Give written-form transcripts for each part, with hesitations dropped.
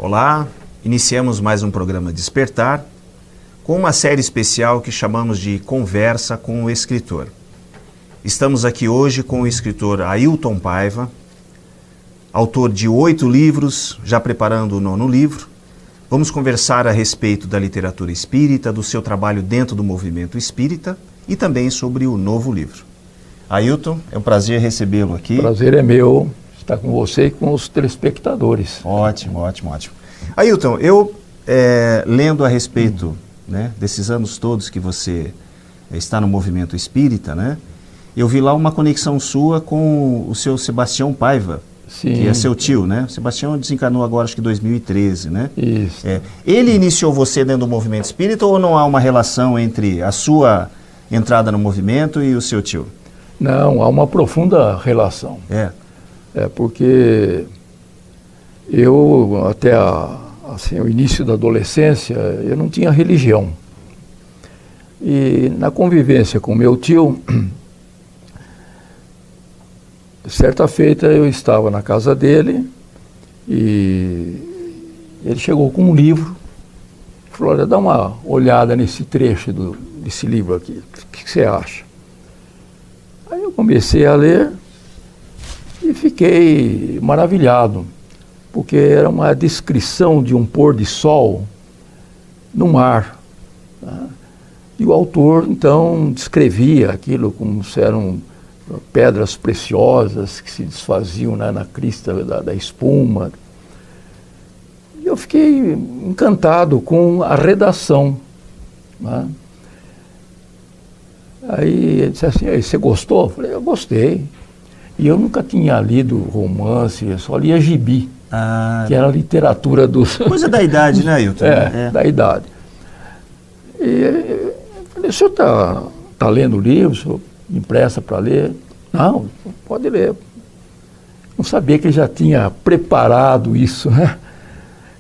Olá, iniciamos mais um programa Despertar com uma série especial que chamamos de Conversa com o Escritor. Estamos aqui hoje com o escritor Ailton Paiva, autor de 8 livros, já preparando o 9º livro. Vamos conversar a respeito da literatura espírita, do seu trabalho dentro do movimento espírita e também sobre o novo livro. Ailton, é um prazer recebê-lo aqui. Prazer é meu estar com você e com os telespectadores. Ótimo. Ailton, eu lendo a respeito desses anos todos que você está no movimento espírita, eu vi lá uma conexão sua com o seu Sebastião Paiva, Sim. Que é seu tio, né? O Sebastião desencarnou agora, acho que em 2013, né? Isso. Ele iniciou você dentro do movimento espírita ou não há uma relação entre a sua entrada no movimento e o seu tio? Não, há uma profunda relação. Porque eu, até o início da adolescência, eu não tinha religião. E na convivência com meu tio, certa feita eu estava na casa dele e ele chegou com um livro e falou: olha, dá uma olhada nesse trecho desse livro aqui, o que você acha? Aí eu comecei a ler e fiquei maravilhado, porque era uma descrição de um pôr de sol no mar. Tá? E o autor, então, descrevia aquilo como se eram pedras preciosas que se desfaziam na crista da espuma. E eu fiquei encantado com a redação. Né? Aí ele disse assim: você gostou? Eu falei: eu gostei. E eu nunca tinha lido romance, eu só lia gibi, que era a literatura dos... Coisa da idade, né, Ailton? Da idade. E eu falei: o senhor está lendo o livro? O senhor me empresta para ler? Não, pode ler. Não sabia que ele já tinha preparado isso, né?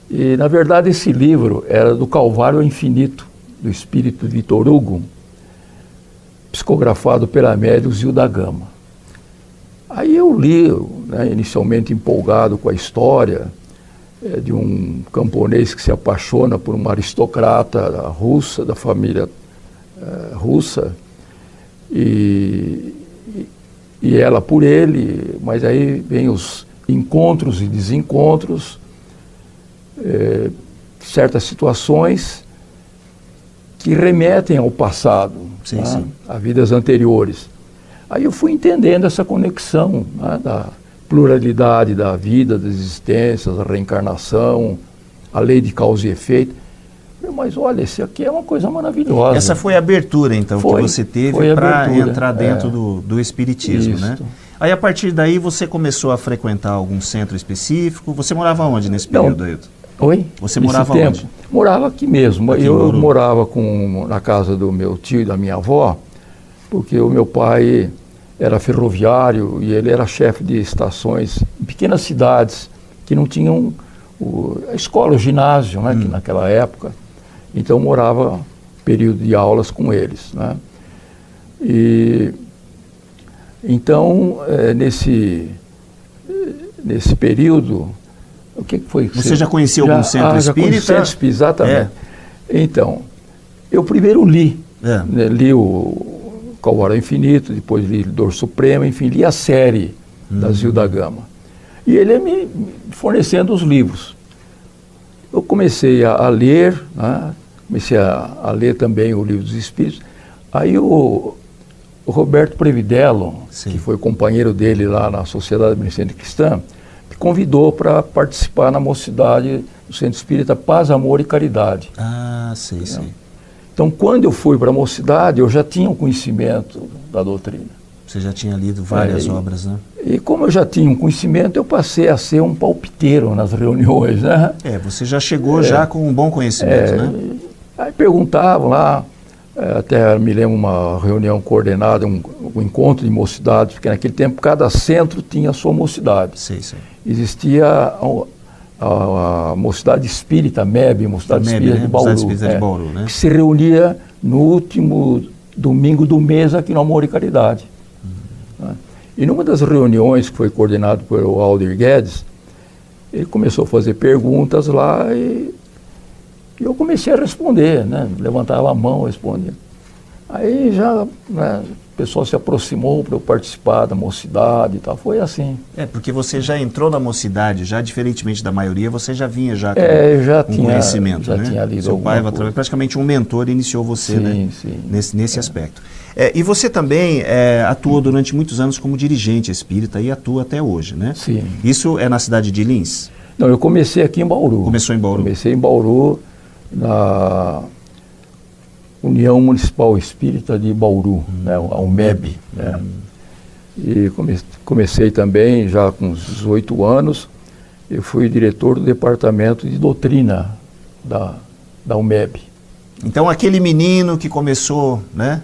E, na verdade, esse livro era do Calvário ao Infinito, do espírito de Victor Hugo, psicografado pela médium Zilda Gama. Aí eu li, inicialmente empolgado com a história de um camponês que se apaixona por uma aristocrata russa, da família russa, e ela por ele, mas aí vem os encontros e desencontros, certas situações que remetem ao passado, sim. a vidas anteriores. Aí eu fui entendendo essa conexão da pluralidade da vida, das existências, da reencarnação, a lei de causa e efeito. Mas olha, isso aqui é uma coisa maravilhosa. Essa foi a abertura, então, que você teve para entrar dentro do espiritismo, né? Aí, a partir daí, você começou a frequentar algum centro específico? Você morava onde nesse período, Ailton? Oi? Você morava onde? Morava aqui mesmo. Aqui eu morava na casa do meu tio e da minha avó, porque o meu pai era ferroviário e ele era chefe de estações em pequenas cidades que não tinham a escola, o ginásio, que naquela época. Então morava período de aulas com eles, né? E então nesse período, o que foi? Você já conhecia algum centro espírita? Centro espírita, exatamente. Então, eu primeiro li, li o Calvário Infinito, depois li Dor Suprema, enfim, li a série da Zilda Gama. E ele me fornecendo os livros. Eu comecei a ler, comecei a ler também o Livro dos Espíritos. Aí o Roberto Previdello, que foi companheiro dele lá na Sociedade Beneficente Cristã, me convidou para participar na mocidade do Centro Espírita Paz, Amor e Caridade. Sei. Então, quando eu fui para a mocidade, eu já tinha um conhecimento da doutrina. Você já tinha lido várias obras, né? E como eu já tinha um conhecimento, eu passei a ser um palpiteiro nas reuniões, né? Você já chegou já com um bom conhecimento, né? Aí perguntavam lá, até me lembro uma reunião coordenada, um encontro de mocidades, porque naquele tempo cada centro tinha a sua mocidade. Sim. Existia a Mocidade Espírita, MEB, Mocidade Espírita de Bauru, né? Que se reunia no último domingo do mês aqui no Amor e Caridade. E numa das reuniões que foi coordenado pelo Aldir Guedes, Ele começou a fazer perguntas lá e eu comecei a responder, né? Levantava a mão, respondia. Aí já, né, o pessoal se aproximou para eu participar da mocidade e tal, foi assim. Porque você já entrou na mocidade, já diferentemente da maioria, você já vinha já com conhecimento, já né? tinha lido Seu pai, praticamente um mentor, iniciou você, né? Nesse aspecto. E você também atuou durante muitos anos como dirigente espírita e atua até hoje, né? Sim. Isso é na cidade de Lins? Não, eu comecei aqui em Bauru. Começou em Bauru? Comecei em Bauru, na União Municipal Espírita de Bauru, né, a UMEB. Né? E comecei também, já com uns 18 anos, eu fui diretor do departamento de doutrina da UMEB. Então, aquele menino que começou, né,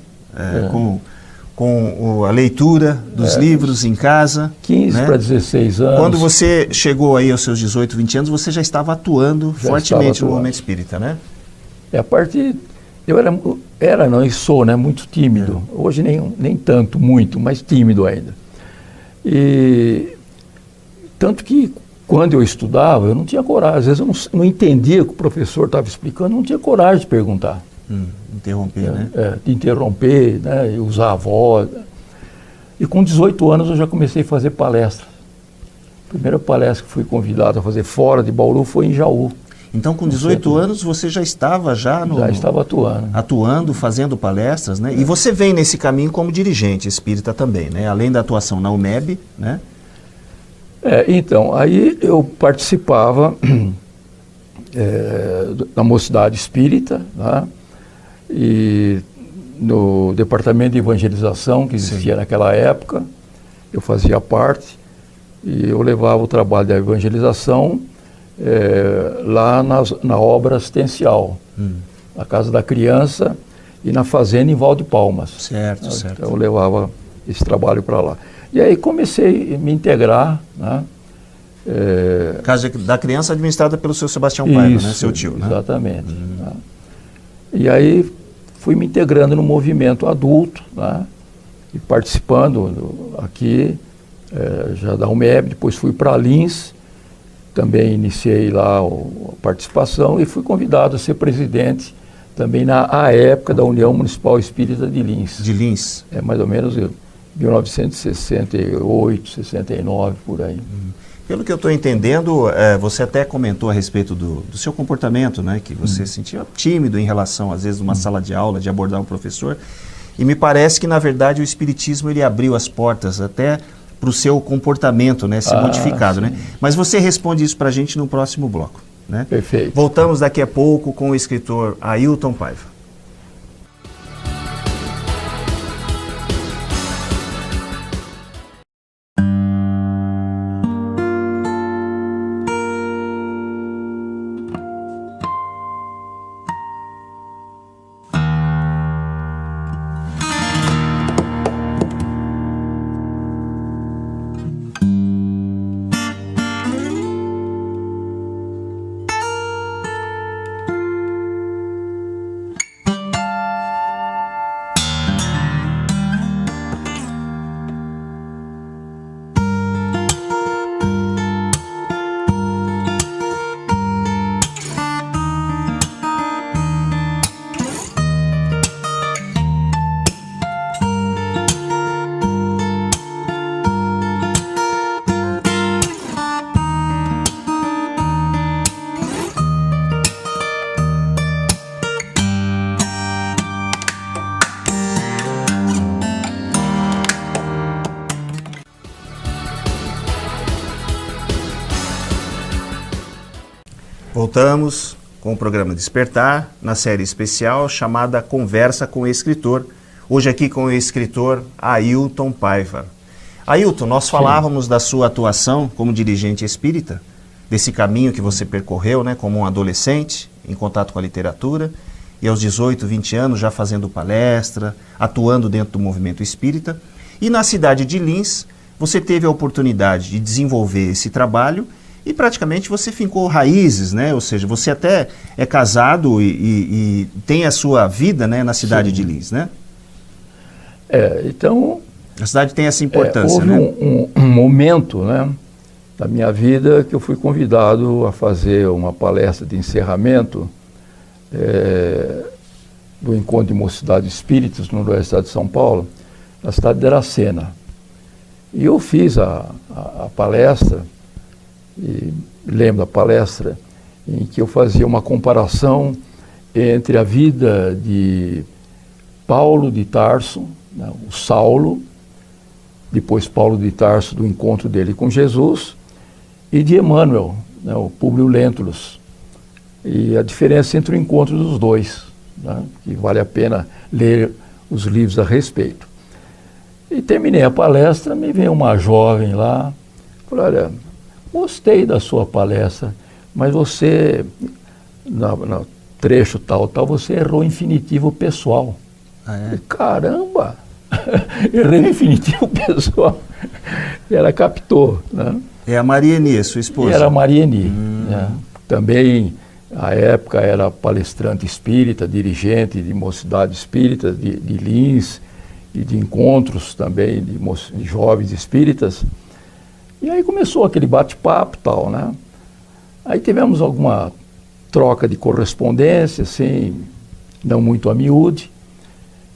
com a leitura dos livros em casa. 15 né? para 16 anos. Quando você chegou aí aos seus 18, 20 anos, você já estava atuando fortemente no movimento espírita, né? A partir... Eu não, e sou, né, muito tímido. Hoje nem tanto, muito, mas tímido ainda. E tanto que quando eu estudava, eu não tinha coragem. Às vezes eu não entendia o que o professor estava explicando, não tinha coragem de perguntar. Interromper, né? De interromper, né, e usar a voz. E com 18 anos eu já comecei a fazer palestras. A primeira palestra que fui convidado a fazer fora de Bauru foi em Jaú. Então, com 18 anos, você já estava Já estava atuando. Atuando, fazendo palestras, né? E você vem nesse caminho como dirigente espírita também, né? Além da atuação na UMEB, né? Então, aí eu participava da mocidade espírita, né? E no departamento de evangelização que existia naquela época, eu fazia parte e eu levava o trabalho da evangelização lá na obra assistencial, na Casa da Criança e na fazenda em Valde Palmas. Certo. Eu levava esse trabalho para lá. E aí comecei a me integrar, né? Casa da Criança administrada pelo seu Sebastião Paiva, né? Seu tio, né? Exatamente. Né? E aí fui me integrando no movimento adulto, né? E participando aqui já da UMEB, depois fui para Lins, também iniciei lá a participação e fui convidado a ser presidente também na época da União Municipal Espírita de Lins. De Lins? Mais ou menos 1968, 69, por aí. Pelo que eu estou entendendo, você até comentou a respeito do seu comportamento, né? Que você se sentia tímido em relação, às vezes, a uma sala de aula, de abordar um professor. E me parece que, na verdade, o Espiritismo ele abriu as portas até para o seu comportamento, né, ser modificado, né? Mas você responde isso para a gente no próximo bloco, né? Perfeito. Voltamos daqui a pouco com o escritor Ailton Paiva. Voltamos com o programa Despertar, na série especial chamada Conversa com o Escritor. Hoje aqui com o escritor Ailton Paiva. Ailton, nós falávamos da sua atuação como dirigente espírita, desse caminho que você percorreu, né, como um adolescente, em contato com a literatura, e aos 18, 20 anos já fazendo palestra, atuando dentro do movimento espírita. E na cidade de Lins, você teve a oportunidade de desenvolver esse trabalho e praticamente você fincou raízes, né? Ou seja, você até é casado e tem a sua vida, né, na cidade de Lins, né? Então... A cidade tem essa importância, houve né? um momento, né, da minha vida, que eu fui convidado a fazer uma palestra de encerramento do Encontro de Mocidades Espíritas no Universidade de São Paulo, na cidade de Dracena. E eu fiz a palestra, e lembro da palestra, em que eu fazia uma comparação entre a vida de Paulo de Tarso, né, o Saulo, depois Paulo de Tarso, do encontro dele com Jesus, e de Emmanuel, né, o Públio Lentulus, e a diferença entre o encontro dos dois, né, que vale a pena ler os livros a respeito. E terminei a palestra, me veio uma jovem lá, falou: olha, gostei da sua palestra, mas você, no trecho tal, você errou infinitivo pessoal. Ah, é? E, caramba! Errei no infinitivo pessoal. E ela captou, né? É a Marieni, sua esposa? Era a Marieni. Né? Também, à época, era palestrante espírita, dirigente de mocidade espírita, de Lins, e de encontros também de jovens espíritas. E aí começou aquele bate-papo e tal, né? Aí tivemos alguma troca de correspondência, assim, não muito a miúde.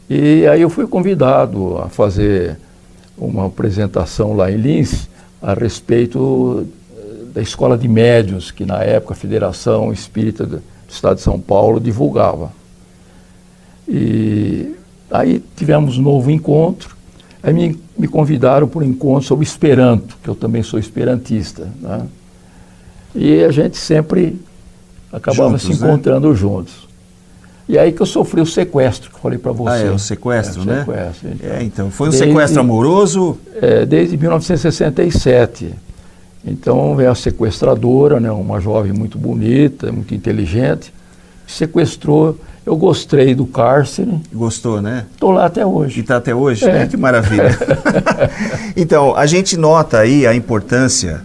E aí eu fui convidado a fazer uma apresentação lá em Lins a respeito da Escola de Médiuns, que na época a Federação Espírita do Estado de São Paulo divulgava. E aí tivemos um novo encontro, aí me convidaram para um encontro sobre Esperanto, que eu também sou esperantista, né? E a gente sempre acabava se encontrando juntos. E aí que eu sofri o sequestro, que eu falei para você. Ah, é, o sequestro, né? Sequestro, então. Então, foi um sequestro amoroso? Desde 1967. Então, veio a sequestradora, né, uma jovem muito bonita, muito inteligente, sequestrou. Eu gostei do cárcere. Gostou, né? Estou lá até hoje. E está até hoje? Que maravilha. Então, a gente nota aí a importância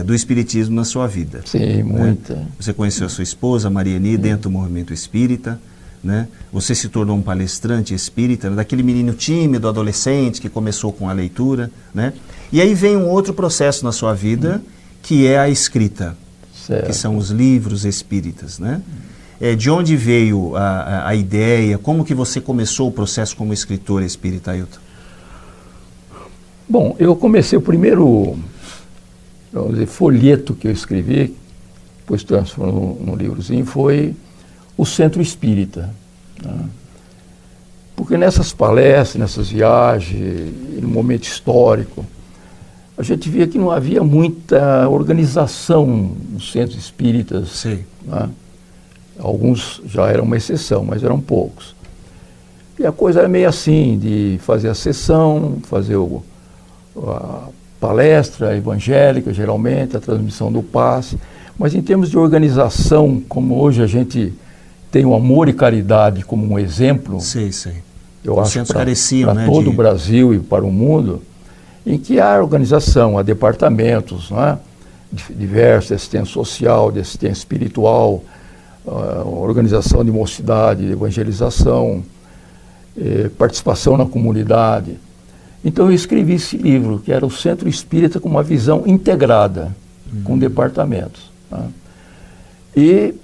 do espiritismo na sua vida. Sim, muita. Você conheceu a sua esposa, Marieni, dentro do movimento espírita, né? Você se tornou um palestrante espírita, né? Daquele menino tímido, adolescente, que começou com a leitura, né? E aí vem um outro processo na sua vida, que é a escrita, certo. Que são os livros espíritas, né? De onde veio a ideia? Como que você começou o processo como escritor espírita, Ailton? Bom, eu comecei o primeiro, vamos dizer, folheto que eu escrevi, depois transformou num livrozinho, foi o Centro Espírita, né? Porque nessas palestras, nessas viagens, no momento histórico, a gente via que não havia muita organização nos centros espíritas. Sim. Né? Alguns já eram uma exceção, mas eram poucos. E a coisa era meio assim, de fazer a sessão, fazer a palestra evangélica, geralmente, a transmissão do passe. Mas em termos de organização, como hoje a gente tem o amor e caridade como um exemplo, sim. eu acho para né, todo o Brasil e para o mundo, em que há organização, há departamentos, né, diversos, de assistência social, de assistência espiritual, organização de mocidade, de evangelização, participação na comunidade. Então eu escrevi esse livro, que era o Centro Espírita com uma visão integrada, com departamentos, né? E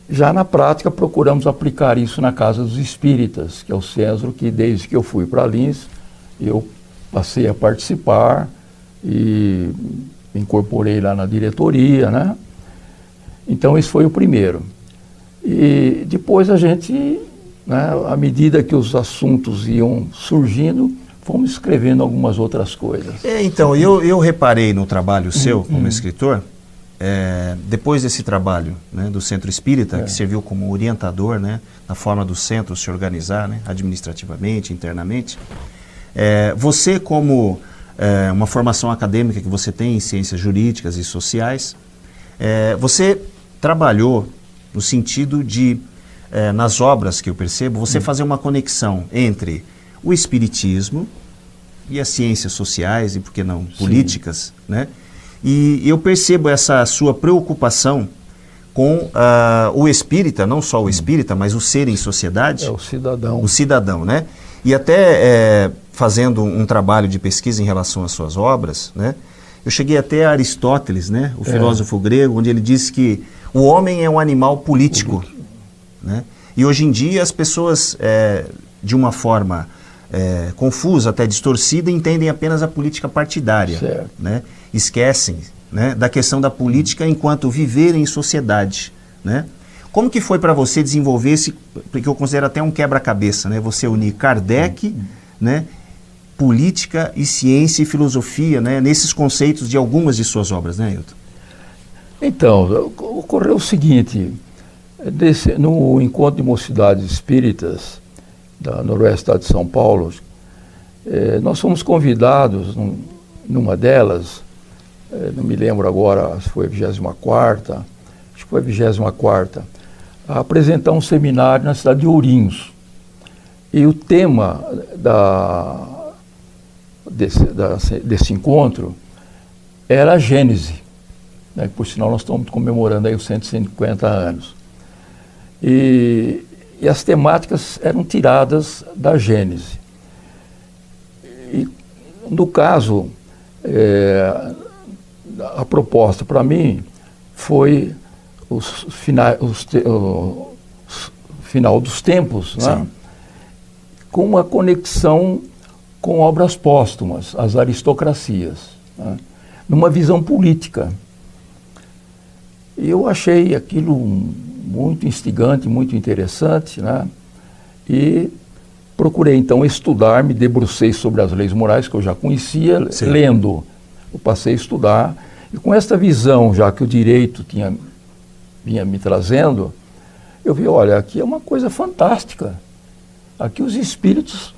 já na prática procuramos aplicar isso na Casa dos Espíritas, que é o centro que desde que eu fui para Lins, eu passei a participar e me incorporei lá na diretoria, né? Então esse foi o primeiro. E depois a gente, né, à medida que os assuntos iam surgindo, fomos escrevendo algumas outras coisas. Então, eu reparei no trabalho seu como escritor, depois desse trabalho, né, do Centro Espírita, que serviu como orientador, né, na forma do centro se organizar, né, administrativamente, internamente, você como uma formação acadêmica que você tem em ciências jurídicas e sociais, você trabalhou no sentido de, nas obras que eu percebo, você fazer uma conexão entre o espiritismo e as ciências sociais, e por que não, políticas, né? E eu percebo essa sua preocupação com o espírita, não só o espírita, mas o ser em sociedade. O cidadão. O cidadão, né? E até fazendo um trabalho de pesquisa em relação às suas obras, né? Eu cheguei até a Aristóteles, né, o filósofo grego, onde ele disse que o homem é um animal político. Né? E hoje em dia as pessoas, de uma forma confusa, até distorcida, entendem apenas a política partidária. Né? Esquecem, né, da questão da política enquanto viver em sociedade. Né? Como que foi para você desenvolver esse, porque eu considero até um quebra-cabeça, né? Você unir Kardec, né, política e ciência e filosofia, né, nesses conceitos de algumas de suas obras, né, Ailton? Então, ocorreu o seguinte, no encontro de mocidades espíritas da Noroeste de São Paulo, nós fomos convidados, numa delas, não me lembro agora se foi a 24ª, acho que foi a 24ª, a apresentar um seminário na cidade de Ourinhos. E o tema desse encontro era a Gênese, né? Por sinal nós estamos comemorando aí os 150 anos. E as temáticas eram tiradas da Gênese. E, no caso, a proposta para mim foi o final dos tempos, né? Com uma conexão com obras póstumas, as aristocracias, né? Numa visão política. E eu achei aquilo muito instigante, muito interessante, né? E procurei então estudar, me debrucei sobre as leis morais que eu já conhecia, lendo. Eu passei a estudar, e com esta visão, já que o direito vinha me trazendo, eu vi, olha, aqui é uma coisa fantástica. Aqui os espíritos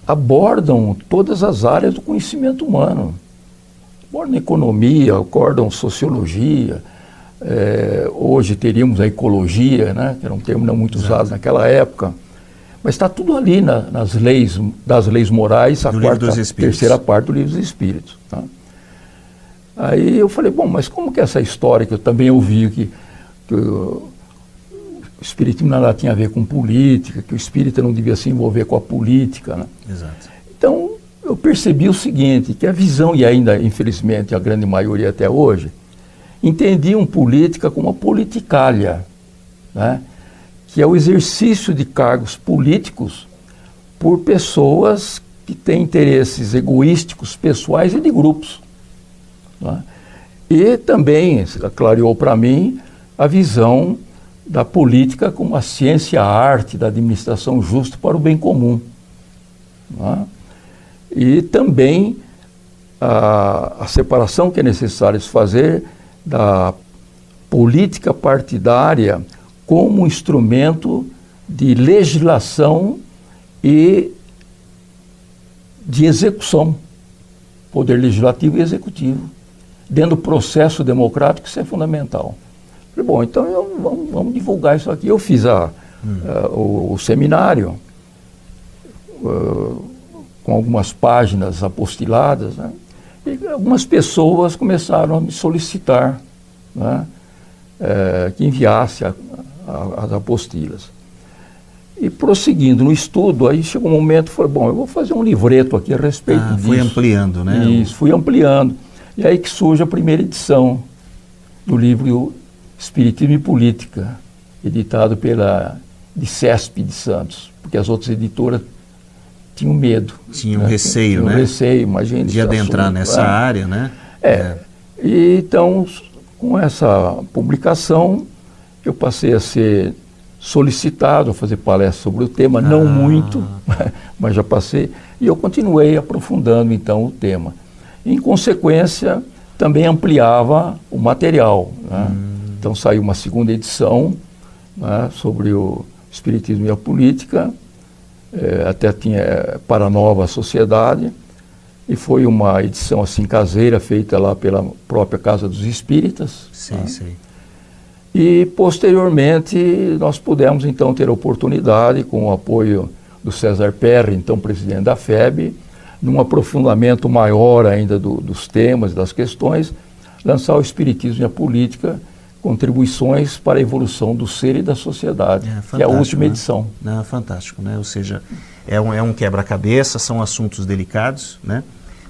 abordam todas as áreas do conhecimento humano. Abordam economia, abordam sociologia, hoje teríamos a ecologia, né, que era um termo não muito usado naquela época, mas está tudo ali nas leis, das leis morais, a terceira parte do Livro dos Espíritos. Tá? Aí eu falei, bom, mas como que é essa história que eu também ouvi que o espiritismo nada tinha a ver com política, que o espírita não devia se envolver com a política, né? Exato. Então eu percebi o seguinte, que a visão, e ainda infelizmente a grande maioria até hoje, entendiam política como uma politicália, né? Que é o exercício de cargos políticos por pessoas que têm interesses egoísticos, pessoais e de grupos. Né? E também clareou para mim a visão da política como a ciência, a arte da administração justa para o bem comum. Né? E também a separação que é necessário se fazer da política partidária como instrumento de legislação e de execução, poder legislativo e executivo. Dentro do processo democrático, isso é fundamental. Falei, bom, então vamos divulgar isso aqui. Eu fiz o seminário com algumas páginas apostiladas, né? E algumas pessoas começaram a me solicitar, né, que enviasse as apostilas. E prosseguindo no estudo, aí chegou um momento, falei, bom, eu vou fazer um livreto aqui a respeito disso. Fui ampliando, né? Isso, fui ampliando. E aí que surge a primeira edição do livro Espiritismo e Política, editado pela Dicesp de Santos, porque as outras editoras tinham medo. Tinham receio, né? Receio, imagina. De adentrar nessa área, né? E então, com essa publicação, eu passei a ser solicitado a fazer palestra sobre o tema, não muito, mas já passei, e eu continuei aprofundando então o tema. Em consequência, também ampliava o material, né? Então saiu uma segunda edição, né, sobre o Espiritismo e a Política, até tinha para a Nova Sociedade, e foi uma edição assim caseira, feita lá pela própria Casa dos Espíritas. Sim, né? sim. E posteriormente nós pudemos então ter a oportunidade, com o apoio do César Perry, então presidente da FEB, num aprofundamento maior ainda dos temas, das questões, lançar o Espiritismo e a Política, contribuições para a evolução do ser e da sociedade, que é a última edição. Fantástico, né? Ou seja, é um quebra-cabeça, são assuntos delicados, né?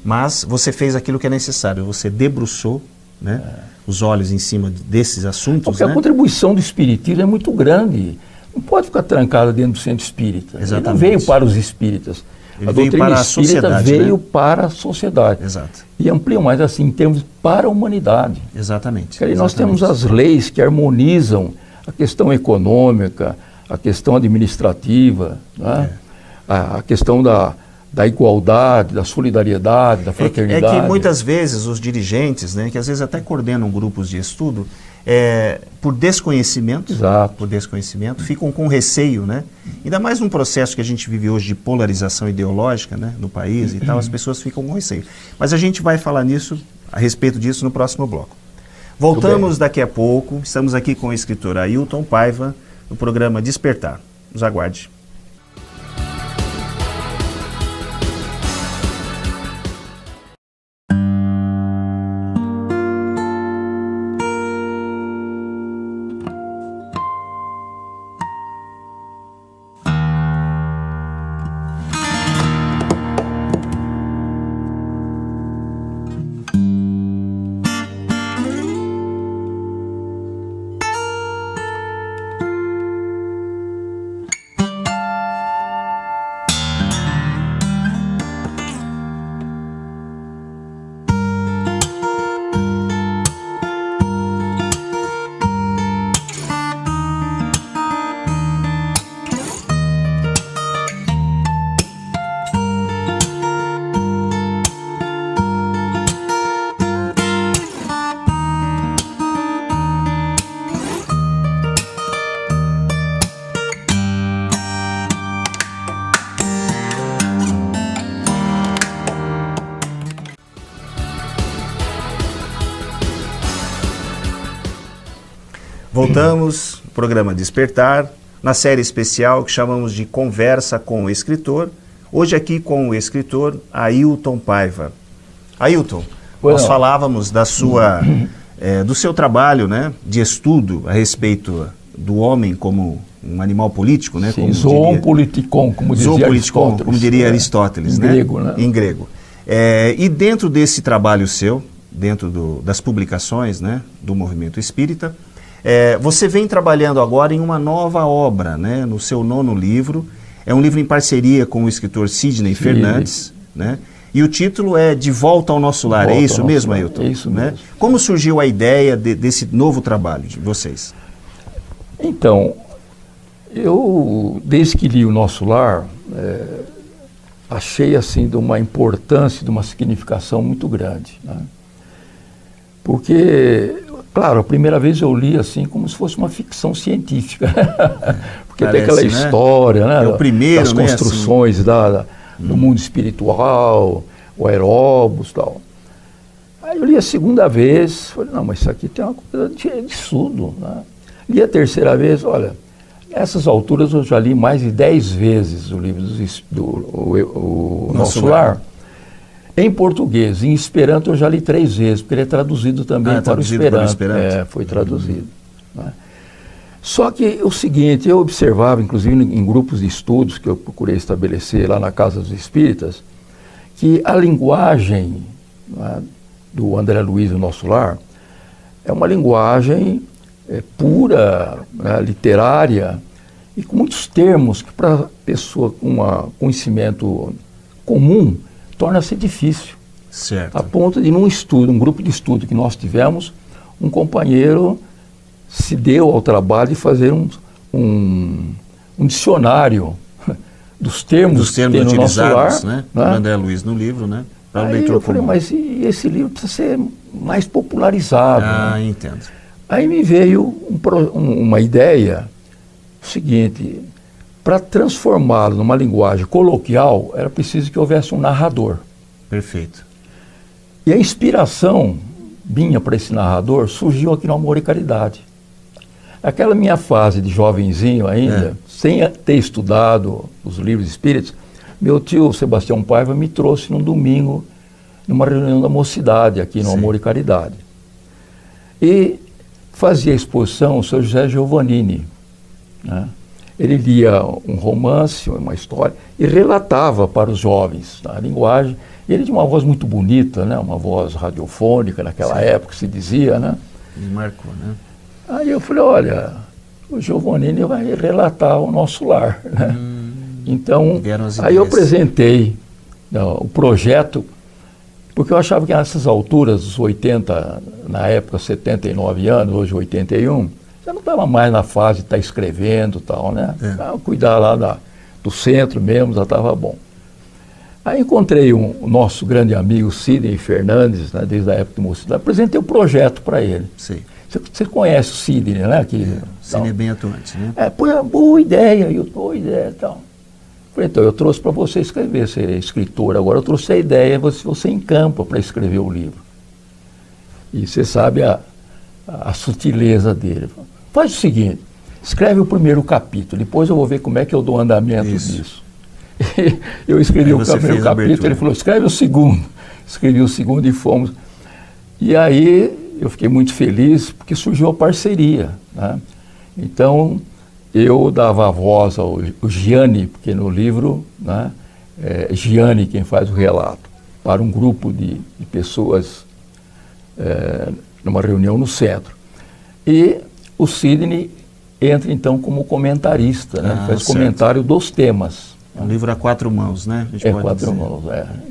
Mas você fez aquilo que é necessário, você debruçou, né, os olhos em cima desses assuntos. Porque né? a contribuição do espiritismo é muito grande. Não pode ficar trancada dentro do centro espírita. Exatamente. Ele não veio para os espíritas. Ele a veio doutrina para a espírita sociedade, veio né? para a sociedade. Exato. E ampliam mais assim, em termos para a humanidade. Exatamente. E nós temos as leis que harmonizam a questão econômica, a questão administrativa, né? A questão da igualdade, da solidariedade, da fraternidade. É que muitas vezes os dirigentes, né, que às vezes até coordenam grupos de estudo, por desconhecimento, Exato. ficam com receio, né? Ainda mais num processo que a gente vive hoje de polarização ideológica, né, no país e tal, as pessoas ficam com receio. Mas a gente vai falar a respeito disso no próximo bloco. Voltamos daqui a pouco, estamos aqui com o escritor Ailton Paiva, no programa Despertar. Nos aguarde. Voltamos, programa Despertar, na série especial que chamamos de Conversa com o Escritor. Hoje aqui com o escritor Ailton Paiva. Ailton, nós falávamos do seu trabalho, né, de estudo a respeito do homem como um animal político, né? Sim, zoon politikon, como dizia Aristóteles. Como diria Aristóteles, em né? grego, né? Em grego. E dentro desse trabalho seu, dentro das publicações, né, do movimento espírita, você vem trabalhando agora em uma nova obra, né, no seu 9º livro. É um livro em parceria com o escritor Sidney Fernandes, né? E o título é De Volta ao Nosso Lar. É isso mesmo, Ailton? É isso mesmo. Como surgiu a ideia desse novo trabalho de vocês? Então, eu, desde que li O Nosso Lar, achei assim de uma importância, de uma significação muito grande, né? Porque, claro, a primeira vez eu li assim como se fosse uma ficção científica, porque parece, tem aquela história, né? É o primeiro, das construções, né, assim, do mundo espiritual, o aeróbus e tal. Aí eu li a segunda vez, falei, não, mas isso aqui tem uma coisa de estudo, né? Li a terceira vez, olha, nessas alturas eu já li mais de 10 vezes o livro do Nosso Lar. Em português, em Esperanto eu já li 3 vezes, porque ele é traduzido também para o Esperanto. Foi traduzido. Né? Só que o seguinte, eu observava, inclusive em grupos de estudos que eu procurei estabelecer lá na Casa dos Espíritas, que a linguagem, né, do André Luiz, O Nosso Lar, é uma linguagem pura, né, literária, e com muitos termos que para a pessoa com conhecimento comum torna-se difícil. Certo. A ponto de, um grupo de estudo que nós tivemos, um companheiro se deu ao trabalho de fazer um dicionário dos termos utilizados, no né? Por André Luiz no livro, né? Para o leitor comum. Mas esse livro precisa ser mais popularizado. Né? Entendo. Aí me veio uma ideia, o seguinte, para transformá-lo numa linguagem coloquial, era preciso que houvesse um narrador. Perfeito. E a inspiração minha para esse narrador surgiu aqui no Amor e Caridade. Aquela minha fase de jovenzinho ainda, sem ter estudado os livros espíritos, meu tio Sebastião Paiva me trouxe num domingo, numa reunião da mocidade aqui no Amor e Caridade. E fazia a exposição o Sr. José Giovannini, né? Ele lia um romance, uma história, e relatava para os jovens na linguagem. Ele tinha uma voz muito bonita, né? Uma voz radiofônica naquela época, se dizia, né? Me marcou, né? Aí eu falei, olha, o Giovannini vai relatar o nosso lar, né? Então, aí eu apresentei o projeto, porque eu achava que nessas alturas, os 80, na época 79 anos, hoje 81, já não estava mais na fase de estar escrevendo e tal, né? Cuidar lá do centro mesmo, já estava bom. Aí encontrei o nosso grande amigo Sidney Fernandes, né, desde a época de mocidade, apresentei o projeto para ele. Sim. Você conhece o Sidney, né? Sidney é bem atuante, né? Boa ideia e tal. Falei, então, eu trouxe para você escrever, você é escritor, agora eu trouxe a ideia, você encampa para escrever o livro. E você sabe a sutileza dele. Faz o seguinte, escreve o primeiro capítulo, depois eu vou ver como é que eu dou andamento disso. Eu escrevi o primeiro capítulo, ele falou, escreve o segundo. Escrevi o segundo e fomos. E aí eu fiquei muito feliz porque surgiu a parceria, né? Então, eu dava a voz ao Gianni, porque no livro, né, é Gianni quem faz o relato, para um grupo de pessoas numa reunião no centro. E o Sidney entra então como comentarista, né? Faz comentário dos temas. É um livro a quatro mãos, né? A gente pode quatro dizer. mãos,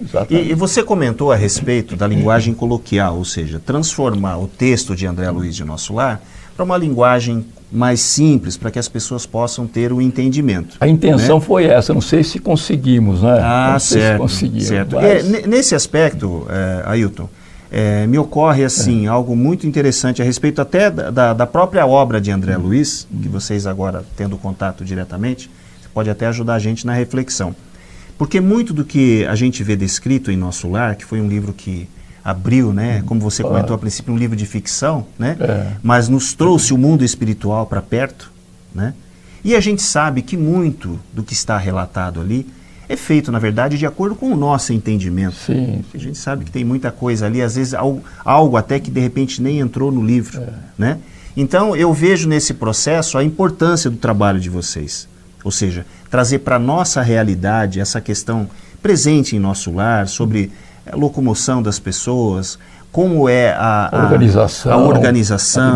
exatamente. E você comentou a respeito da linguagem coloquial, ou seja, transformar o texto de André Luiz de Nosso Lar para uma linguagem mais simples, para que as pessoas possam ter o entendimento. A intenção foi essa, não sei se conseguimos, né? Não sei certo, se conseguimos. certo. Mas... Nesse aspecto, Ailton, me ocorre assim algo muito interessante a respeito até da própria obra de André Luiz, que vocês agora tendo contato diretamente, pode até ajudar a gente na reflexão. Porque muito do que a gente vê descrito em Nosso Lar, que foi um livro que abriu, né, como você comentou a princípio, um livro de ficção, né, mas nos trouxe o mundo espiritual para perto, né, e a gente sabe que muito do que está relatado ali é feito, na verdade, de acordo com o nosso entendimento. Sim. A gente sabe que tem muita coisa ali, às vezes algo até que de repente nem entrou no livro, né. Então eu vejo nesse processo a importância do trabalho de vocês. Ou seja, trazer para a nossa realidade essa questão presente em Nosso Lar, sobre a locomoção das pessoas, como é a organização, a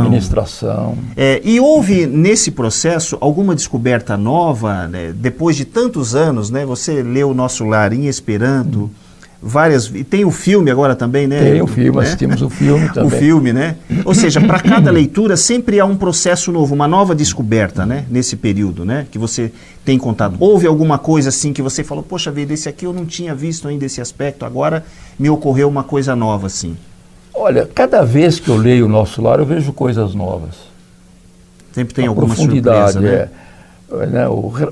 administração. E houve nesse processo alguma descoberta nova, né? Depois de tantos anos, né? Você leu Nosso Lar em Esperanto, e tem o filme agora também, né? Tem o filme, né? Assistimos o filme também. O filme, né? Ou seja, para cada leitura sempre há um processo novo, uma nova descoberta, né? Nesse período, né? Que você tem contado. Houve alguma coisa assim que você falou, poxa vida, esse aqui eu não tinha visto ainda esse aspecto, agora me ocorreu uma coisa nova assim. Olha, cada vez que eu leio o Nosso Lar, eu vejo coisas novas. Sempre tem alguma surpresa, né?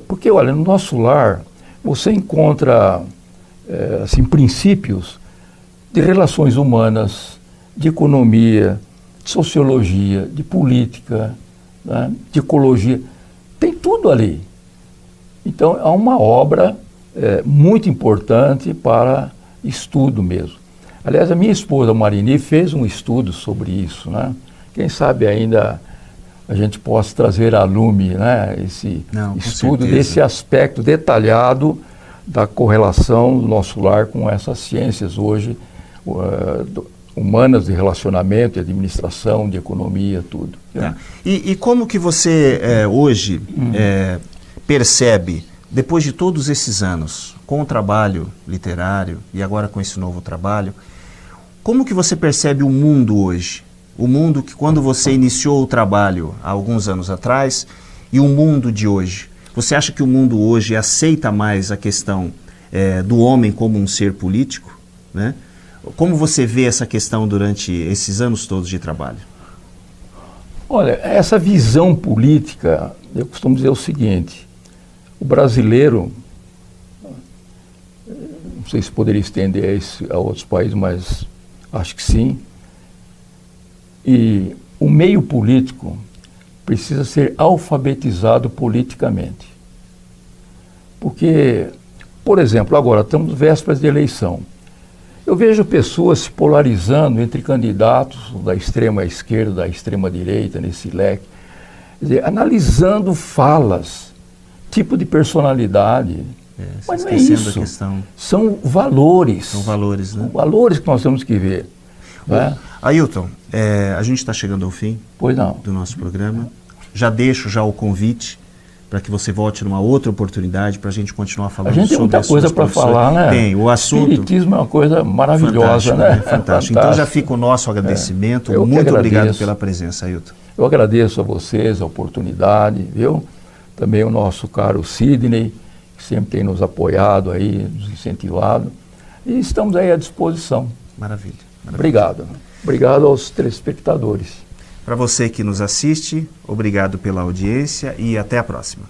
Porque, olha, no Nosso Lar, você encontra... assim, princípios de relações humanas, de economia, de sociologia, de política, né, de ecologia, tem tudo ali. Então, é uma obra muito importante para estudo mesmo. Aliás, a minha esposa, Marini, fez um estudo sobre isso, né? Quem sabe ainda a gente possa trazer a lume, né, esse estudo desse aspecto detalhado da correlação do Nosso Lar com essas ciências hoje humanas de relacionamento, de administração, de economia, tudo. E como que você hoje percebe, depois de todos esses anos, com o trabalho literário e agora com esse novo trabalho, como que você percebe o mundo hoje? O mundo que quando você iniciou o trabalho há alguns anos atrás e o mundo de hoje? Você acha que o mundo hoje aceita mais a questão do homem como um ser político, né? Como você vê essa questão durante esses anos todos de trabalho? Olha, essa visão política, eu costumo dizer o seguinte, o brasileiro, não sei se poderia estender isso a outros países, mas acho que sim, e o meio político precisa ser alfabetizado politicamente. Porque, por exemplo, agora estamos vésperas de eleição. Eu vejo pessoas se polarizando entre candidatos da extrema esquerda, da extrema direita, nesse leque, quer dizer, analisando falas tipo de personalidade. Mas não é esquecendo isso. a questão. São valores. São valores, né? São valores que nós temos que ver. Né? Ailton, a gente está chegando ao fim Pois não. do nosso programa. Já deixo o convite para que você volte numa outra oportunidade para a gente continuar falando A gente tem sobre muita coisa para falar, né? Tem, o assunto... Espiritismo é uma coisa maravilhosa, fantástico, né? Fantástico. Então já fica o nosso agradecimento. Eu que Muito obrigado agradeço. pela presença, Ailton. Eu agradeço a vocês a oportunidade, viu? Também o nosso caro Sidney, que sempre tem nos apoiado aí, nos incentivado. E estamos aí à disposição. Maravilha. Obrigado. Obrigado aos telespectadores. Para você que nos assiste, obrigado pela audiência e até a próxima.